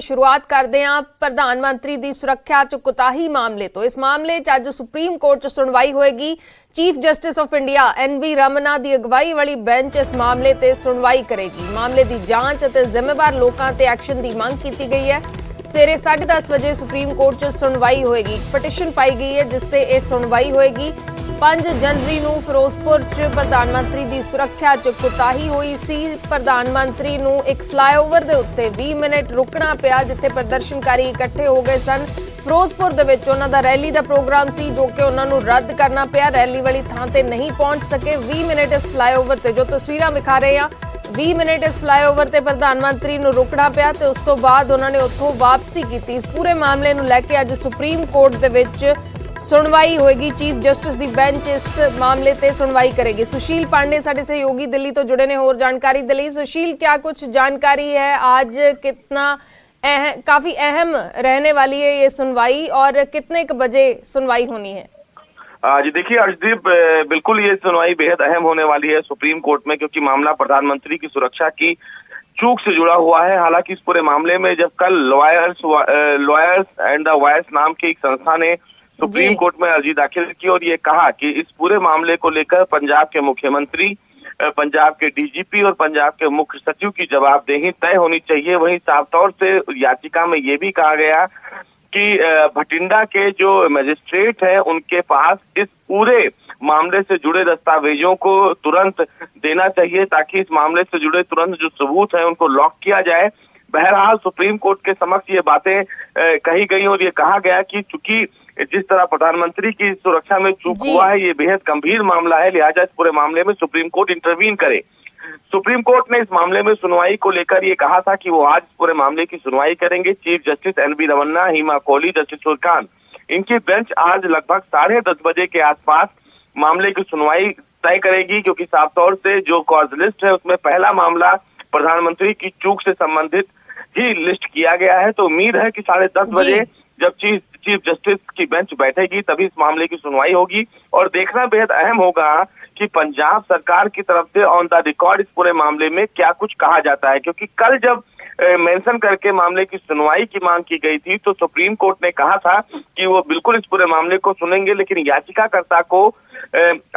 शुरुआत करते हैं प्रधानमंत्री की सुरक्षा च कोताही मामले तो। इस मामले च अज सुप्रीम कोर्ट च सुनवाई होएगी। Chief justice of India NV Ramana की अगवाई वाली बेंच इस मामले ते सुनवाई करेगी। मामले की जांच और जिम्मेवार लोगों ते एक्शन की मांग की गई है। सवेरे 10:30 बजे सुप्रीम कोर्ट च सुनवाई होएगी। पटिशन पाई गई है जिसते यह सुनवाई होएगी। 5 जनवरी ਨੂੰ ਫਿਰੋਜ਼ਪੁਰ ਚ ਪ੍ਰਧਾਨ ਮੰਤਰੀ ਦੀ ਸੁਰੱਖਿਆ ਚ ਕੁਤਾਹੀ ਹੋਈ ਸੀ। ਪ੍ਰਧਾਨ ਮੰਤਰੀ ਨੂੰ ਇੱਕ ਫਲਾਈਓਵਰ ਦੇ ਉੱਤੇ 20 ਮਿੰਟ ਰੁਕਣਾ ਪਿਆ ਜਿੱਥੇ ਪ੍ਰਦਰਸ਼ਨਕਾਰੀ ਇਕੱਠੇ ਹੋ ਗਏ ਸਨ। ਫਿਰੋਜ਼ਪੁਰ ਦੇ ਵਿੱਚ ਉਹਨਾਂ ਦਾ ਰੈਲੀ ਦਾ ਪ੍ਰੋਗਰਾਮ ਸੀ ਜੋ ਕਿ ਉਹਨਾਂ ਨੂੰ ਰੱਦ ਕਰਨਾ ਪਿਆ। ਰੈਲੀ ਵਾਲੀ ਥਾਂ ਤੇ ਨਹੀਂ ਪਹੁੰਚ ਸਕੇ। 20 ਮਿੰਟ ਇਸ ਫਲਾਈਓਵਰ ਤੇ ਜੋ ਤਸਵੀਰਾਂ ਵਿਖਾ ਰਹੇ ਹਾਂ 20 ਮਿੰਟ ਇਸ ਫਲਾਈਓਵਰ ਤੇ ਪ੍ਰਧਾਨ ਮੰਤਰੀ ਨੂੰ ਰੁਕਣਾ ਪਿਆ ਤੇ ਉਸ ਤੋਂ ਬਾਅਦ ਉਹਨਾਂ ਨੇ ਉੱਥੋਂ ਵਾਪਸੀ ਕੀਤੀ। ਇਸ ਪੂਰੇ ਮਾਮਲੇ ਨੂੰ ਲੈ ਕੇ ਅੱਜ ਸੁਪਰੀਮ ਕੋਰਟ ਦੇ ਵਿੱਚ सुनवाई होएगी। चीफ जस्टिस की बेंच इस मामले ते सुनवाई करेगी। सुशील पांडे साडे सहयोगी दिल्ली तो जुड़े ने होर जानकारी दे लई। सुशील, क्या कुछ जानकारी है आज, कितना काफी अहम रहने वाली है ये सुनवाई और कितने क बजे सुनवाई होनी है? जी देखिए अर्शदीप, बिल्कुल ये सुनवाई बेहद अहम होने वाली है सुप्रीम कोर्ट में, क्योंकि मामला प्रधानमंत्री की सुरक्षा की चूक से जुड़ा हुआ है। हालांकि इस पूरे मामले में जब कल लॉयर्स एंड द वॉयस नाम की एक संस्था ने सुप्रीम कोर्ट में अर्जी दाखिल की और ये कहा कि इस पूरे मामले को लेकर पंजाब के मुख्यमंत्री, पंजाब के DGP और पंजाब के मुख्य सचिव की जवाबदेही तय होनी चाहिए। वहीं साफ तौर से याचिका में ये भी कहा गया कि भटिंडा के जो मजिस्ट्रेट है उनके पास इस पूरे मामले से जुड़े दस्तावेजों को तुरंत देना चाहिए ताकि इस मामले से जुड़े तुरंत जो सबूत है उनको लॉक किया जाए। बहरहाल सुप्रीम कोर्ट के समक्ष ये बातें कही गई और ये कहा गया कि चूंकि जिस तरह प्रधानमंत्री की सुरक्षा में चूक हुआ है ये बेहद गंभीर मामला है, लिहाजा इस पूरे मामले में सुप्रीम कोर्ट इंटरवीन करे। सुप्रीम कोर्ट ने इस मामले में सुनवाई को लेकर ये कहा था कि वो आज इस पूरे मामले की सुनवाई करेंगे। चीफ जस्टिस NV रमन्ना, हिमा कोहली, जस्टिस फुरकान, इनकी बेंच आज लगभग 10:30 बजे के आसपास मामले की सुनवाई तय करेगी, क्योंकि साफ तौर से जो कॉज लिस्ट है उसमें पहला मामला प्रधानमंत्री की चूक से संबंधित ही लिस्ट किया गया है। तो उम्मीद है कि 10:30 बजे जब चीफ जस्टिस की बेंच बैठेगी तभी इस मामले की सुनवाई होगी। और देखना बेहद अहम होगा कि पंजाब सरकार की तरफ से ऑन द रिकॉर्ड इस पूरे मामले में क्या कुछ कहा जाता है, क्योंकि कल जब मेंशन करके मामले की सुनवाई की मांग की गई थी तो सुप्रीम कोर्ट ने कहा था कि वो बिल्कुल इस पूरे मामले को सुनेंगे, लेकिन याचिकाकर्ता को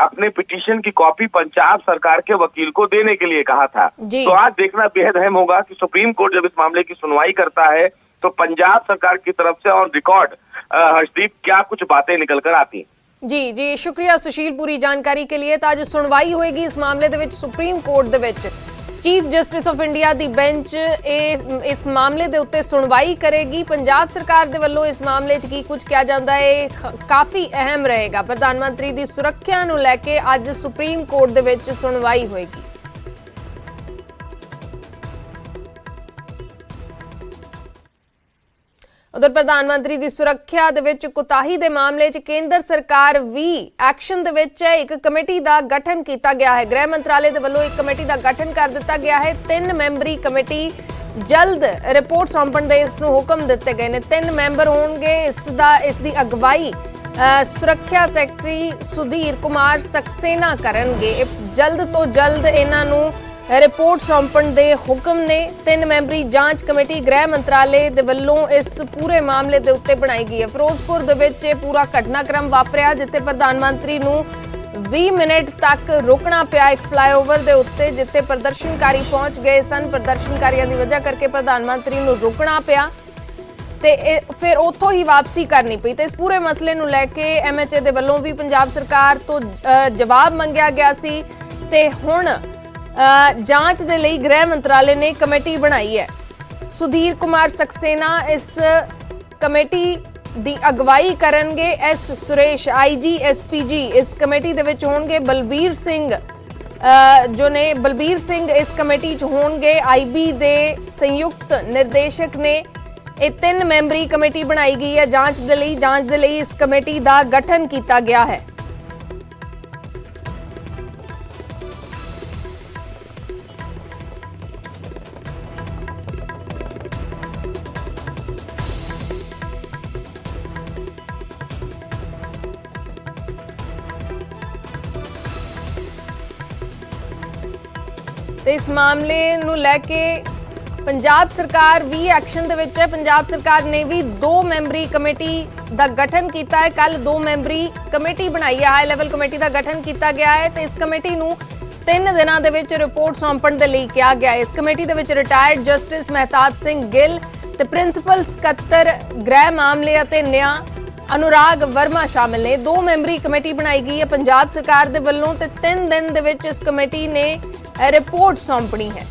अपने पिटीशन की कॉपी पंजाब सरकार के वकील को देने के लिए कहा था। तो आज देखना बेहद अहम होगा कि सुप्रीम कोर्ट जब इस मामले की सुनवाई करता है तो पंजाब सरकार की तरफ से ऑन रिकॉर्ड हर्षदीप क्या कुछ बातें निकल कर आती। जी शुक्रिया सुशील पूरी जानकारी के लिए। तो आज सुनवाई होएगी इस मामले दे विच सुप्रीम कोर्ट दे विच। चीफ जस्टिस ऑफ इंडिया दी बेंच इस मामले दे उत्ते सुनवाई करेगी। पंजाब सरकार दे वल्लों इस मामले च की कुछ किया जाता है काफी अहम रहेगा। प्रधानमंत्री दी सुरक्षा नूं लैके अज सुप्रीम कोर्ट दे विच सुनवाई होएगी। उधर प्रधानमंत्री की सुरक्षा दे विच कोताही दे मामले च केंद्र सरकार भी एक्शन दे विच है। एक कमेटी का गठन किया गया है। गृह मंत्रालय दे वल्लों एक कमेटी का गठन कर दिता गया है। 3 मैंबरी कमेटी जल्द रिपोर्ट सौंपण दे इसनूं हुक्म दिते गए ने। 3 मैंबर होणगे। इसदी अगवाई सुरक्षा सैकटरी सुधीर कुमार सक्सेना करनगे। जल्द तो जल्द इन्हां नूं रिपोर्ट सौंपण दे हुक्म ने। 3 मैंबरी जांच कमेटी गृह मंत्रालय दे वल्लों इस पूरे मामले दे उत्ते बनाई गई है। फिरोजपुर दे विच पूरा घटनाक्रम वापरिया जिथे प्रधानमंत्री नूं 20 मिनट तक रुकना पिया एक फ्लाईओवर दे उत्ते जिथे प्रदर्शनकारी पहुंच गए सन। प्रदर्शनकारियों की वजह करके प्रधानमंत्री नूं रुकना पिया ते फिर उत्थों ही वापसी करनी पई। ते इस पूरे मसले नूं लैके MHA दे वल्लों भी पंजाब सरकार तो जवाब मंगिया गया सी ते हुण जांच दे लई गृह मंत्रालय ने कमेटी बनाई है। सुधीर कुमार सक्सेना इस कमेटी दी अगवाई करनगे। S सुरेश IG SPG इस कमेटी दे विच होणगे। बलबीर सिंह बलबीर सिंह इस कमेटी च होणगे। IB दे संयुक्त निर्देशक ने। ये 3 मैंबरी कमेटी बनाई गई है जांच दे लई इस कमेटी का गठन किया गया है। तो इस मामले नूं लैके ਪੰਜਾਬ ਸਰਕਾਰ ਵੀ ਐਕਸ਼ਨ ਦੇ ਵਿੱਚ ਹੈ। ਪੰਜਾਬ ਸਰਕਾਰ ਨੇ ਵੀ 2 ਮੈਂਬਰੀ ਕਮੇਟੀ ਦਾ ਗਠਨ ਕੀਤਾ ਹੈ। ਕੱਲ 2 ਮੈਂਬਰੀ ਕਮੇਟੀ ਬਣਾਈ ਹੈ, ਹਾਈ ਲੈਵਲ ਕਮੇਟੀ ਦਾ ਗਠਨ ਕੀਤਾ ਗਿਆ ਹੈ ਤੇ ਇਸ ਕਮੇਟੀ ਨੂੰ 3 ਦਿਨਾਂ ਦੇ ਵਿੱਚ ਰਿਪੋਰਟ ਸੌਂਪਣ ਦੇ ਲਈ ਕਿਹਾ ਗਿਆ ਹੈ। ਇਸ ਕਮੇਟੀ ਦੇ ਵਿੱਚ ਰਿਟਾਇਰਡ ਜਸਟਿਸ ਮਹਿਤਾਬ ਸਿੰਘ ਗਿੱਲ ਤੇ ਪ੍ਰਿੰਸੀਪਲ ਸਕੱਤਰ ਗ੍ਰਹਿ ਮਾਮਲੇ ਅਤੇ ਨਿਆਂ अनुराग वर्मा शामिल ने। 2 मैंबरी कमेटी बनाई गई है पंजाब सरकार दे वल्लों ते 3 दिन दे विच इस कमेटी ने रिपोर्ट सौंपनी है।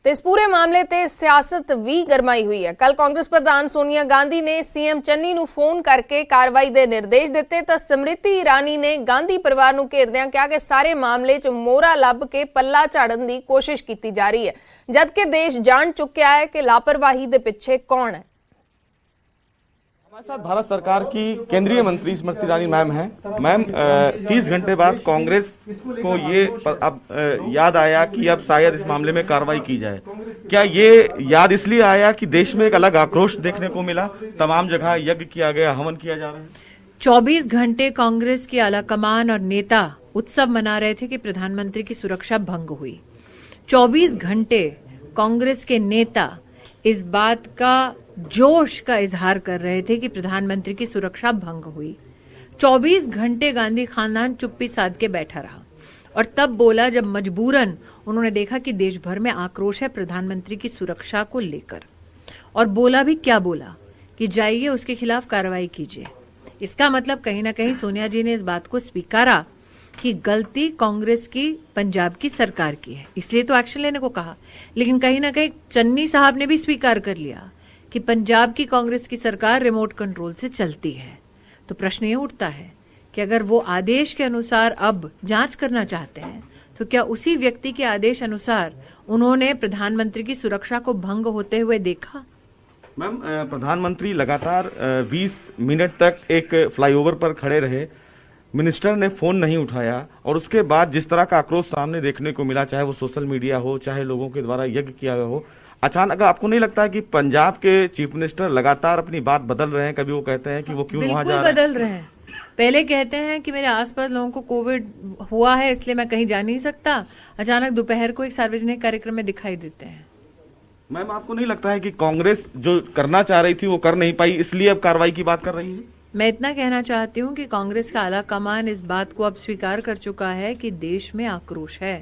ਤੇ ਇਸ ਪੂਰੇ ਮਾਮਲੇ ਤੇ ਸਿਆਸਤ ਵੀ ਗਰਮਾਈ ਹੋਈ ਹੈ। ਕੱਲ ਕਾਂਗਰਸ ਪ੍ਰਧਾਨ ਸੋਨੀਆ ਗਾਂਧੀ ਨੇ ਸੀਐਮ ਚੰਨੀ ਨੂੰ ਫੋਨ ਕਰਕੇ ਕਾਰਵਾਈ ਦੇ ਨਿਰਦੇਸ਼ ਦਿੱਤੇ ਤਾਂ ਸਮ੍ਰਿਤੀ ਇਰਾਨੀ ਨੇ ਗਾਂਧੀ ਪਰਿਵਾਰ ਨੂੰ ਘੇਰਦਿਆਂ ਕਿਹਾ ਕਿ ਸਾਰੇ ਮਾਮਲੇ 'ਚ ਮੋਹਰਾ ਲੱਭ ਕੇ ਪੱਲਾ ਝਾੜਨ ਦੀ ਕੋਸ਼ਿਸ਼ ਕੀਤੀ ਜਾ ਰਹੀ ਹੈ, ਜਦਕਿ ਦੇਸ਼ ਜਾਣ ਚੁੱਕਿਆ ਹੈ ਕਿ ਲਾਪਰਵਾਹੀ ਦੇ ਪਿੱਛੇ ਕੌਣ है। हमारे साथ भारत सरकार की केंद्रीय मंत्री स्मृति ईरानी मैम हैं। मैम 30 घंटे बाद कांग्रेस को ये अब याद आया कि अब शायद इस मामले में कार्रवाई की जाए। क्या ये याद इसलिए आया कि देश में एक अलग आक्रोश देखने को मिला, तमाम जगह यज्ञ किया गया, हवन किया जा रहा है? 24 घंटे कांग्रेस की आलाकमान और नेता उत्सव मना रहे थे कि प्रधानमंत्री की सुरक्षा भंग हुई। 24 घंटे कांग्रेस के नेता इस बात का जोश का इजहार कर रहे थे कि प्रधानमंत्री की सुरक्षा भंग हुई। 24 घंटे गांधी खानदान चुप्पी साध के बैठा रहा और तब बोला जब मजबूरन उन्होंने देखा कि देश भर में आक्रोश है प्रधानमंत्री की सुरक्षा को लेकर, और बोला भी क्या बोला कि जाइए उसके खिलाफ कार्रवाई कीजिए। इसका मतलब कहीं ना कहीं सोनिया जी ने इस बात को स्वीकारा कि गलती कांग्रेस की पंजाब की सरकार की है, इसलिए तो एक्शन लेने को कहा। लेकिन कहीं ना कहीं चन्नी साहब ने भी स्वीकार कर लिया कि पंजाब की कांग्रेस की सरकार रिमोट कंट्रोल से चलती है। तो प्रश्न ये उठता है कि अगर वो आदेश के अनुसार अब जांच करना चाहते हैं तो क्या उसी व्यक्ति के आदेश अनुसार उन्होंने प्रधानमंत्री की सुरक्षा को भंग होते हुए देखा? मैम प्रधानमंत्री लगातार 20 मिनट तक एक फ्लाईओवर पर खड़े रहे, मिनिस्टर ने फोन नहीं उठाया, और उसके बाद जिस तरह का आक्रोश सामने देखने को मिला, चाहे वो सोशल मीडिया हो, चाहे लोगों के द्वारा यज्ञ किया गया हो, अचानक आपको नहीं लगता है कि पंजाब के चीफ मिनिस्टर लगातार अपनी बात बदल रहे हैं? कभी वो कहते हैं कि वो क्यों वहां जा रहे हैं, बदल रहे हैं। पहले कहते हैं कि मेरे आसपास लोगों को कोविड हुआ है इसलिए मैं कहीं जा नहीं सकता, अचानक दोपहर को एक सार्वजनिक कार्यक्रम में दिखाई देते हैं। मैम आपको नहीं लगता है कि कांग्रेस जो करना चाह रही थी वो कर नहीं पाई, इसलिए अब कार्रवाई की बात कर रही है? मैं इतना कहना चाहती हूं कि कांग्रेस का आला कमान इस बात को अब स्वीकार कर चुका है कि देश में आक्रोश है,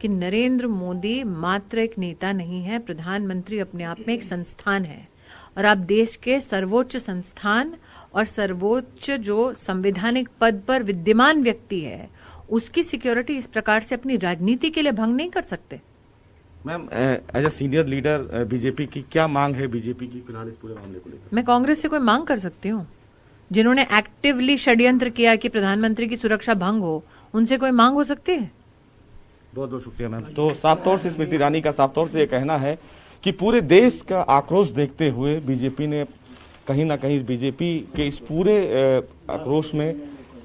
कि नरेंद्र मोदी मात्र एक नेता नहीं है, प्रधानमंत्री अपने आप में एक संस्थान है, और आप देश के सर्वोच्च संस्थान और सर्वोच्च जो संवैधानिक पद पर विद्यमान व्यक्ति है उसकी सिक्योरिटी इस प्रकार से अपनी राजनीति के लिए भंग नहीं कर सकते। Ma'am as a senior leader BJP की क्या मांग है बीजेपी की फिलहाल इस पूरे मामले को लेकर? मैं कांग्रेस से कोई मांग कर सकती हूँ? जिन्होंने एक्टिवली षड्यंत्र किया कि प्रधानमंत्री की सुरक्षा भंग हो, उनसे कोई मांग हो सकती है? बहुत बहुत शुक्रिया मैम। तो साफ तौर से स्मृति ईरानी का साफ तौर से ये कहना है कि पूरे देश का आक्रोश देखते हुए बीजेपी ने कहीं ना कहीं बीजेपी के इस पूरे आक्रोश में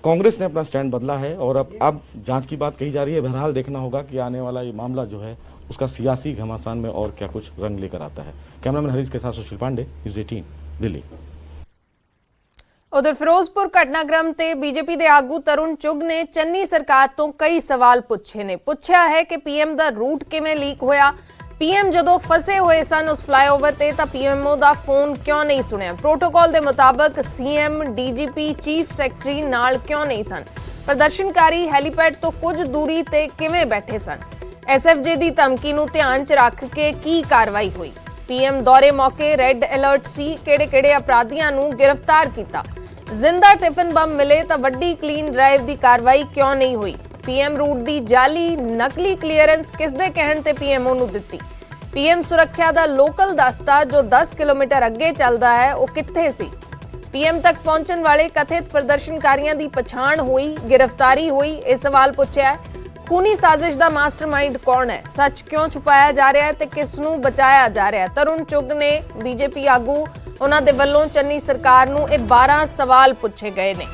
कांग्रेस ने अपना स्टैंड बदला है, और अब जांच की बात कही जा रही है। बहरहाल देखना होगा कि आने वाला ये मामला जो है उसका सियासी घमासान में और क्या कुछ रंग लेकर आता है। कैमरामैन हरीश के साथ सुशील पांडे, न्यूज़ 18 दिल्ली। उधर फिरोजपुर घटनाक्रम ते बीजेपी दे आगू तरुण चुग ने चन्नी सरकार तो कई सवाल पुछया है कि पीएम दा रूट किवें लीक होया, पीएम जदों फसे हुए सन उस फ्लाईओवर ते तां पीएमओ दा फोन क्यों नहीं सुनिया, प्रोटोकॉल दे मुताबिक सीएम डीजीपी चीफ सैकटरी नाल क्यों नहीं सन, प्रदर्शनकारी हैलीपैड तो कुछ दूरी ते किवें बैठे सन, एसएफजे दी धमकी नूं ध्यान च रख के की कार्रवाई हुई, पीएम दौरे मौके रेड अलर्ट सी, किहड़े-किहड़े अपराधियां नूं गिरफ्तार कीता, जिंदा टिफिन बम मिले तो वड्डी क्लीन ड्राइव की कार्रवाई क्यों नहीं हुई, पीएम रूट की जाली नकली क्लीयरेंस किसदे कहण ते पीएमओ नूं दित्ती, पीएम सुरक्षा दा लोकल दस्ता जो 10 किलोमीटर अगे चलदा है वो कित्थे सी, पीएम तक पहुंचण वाले कथित प्रदर्शनकारियों की पछाण हुई, गिरफ्तारी हुई, यह सवाल पूछा है। खूनी साजिश का मास्टरमाइंड कौन है, सच क्यों छुपाया जा रहा है ते किसनूं बचाया जा रहा है। तरुण चुग ने बीजेपी आगू उन्हां दे वल्लों चन्नी सरकार नूं 12 सवाल पूछे गए ने।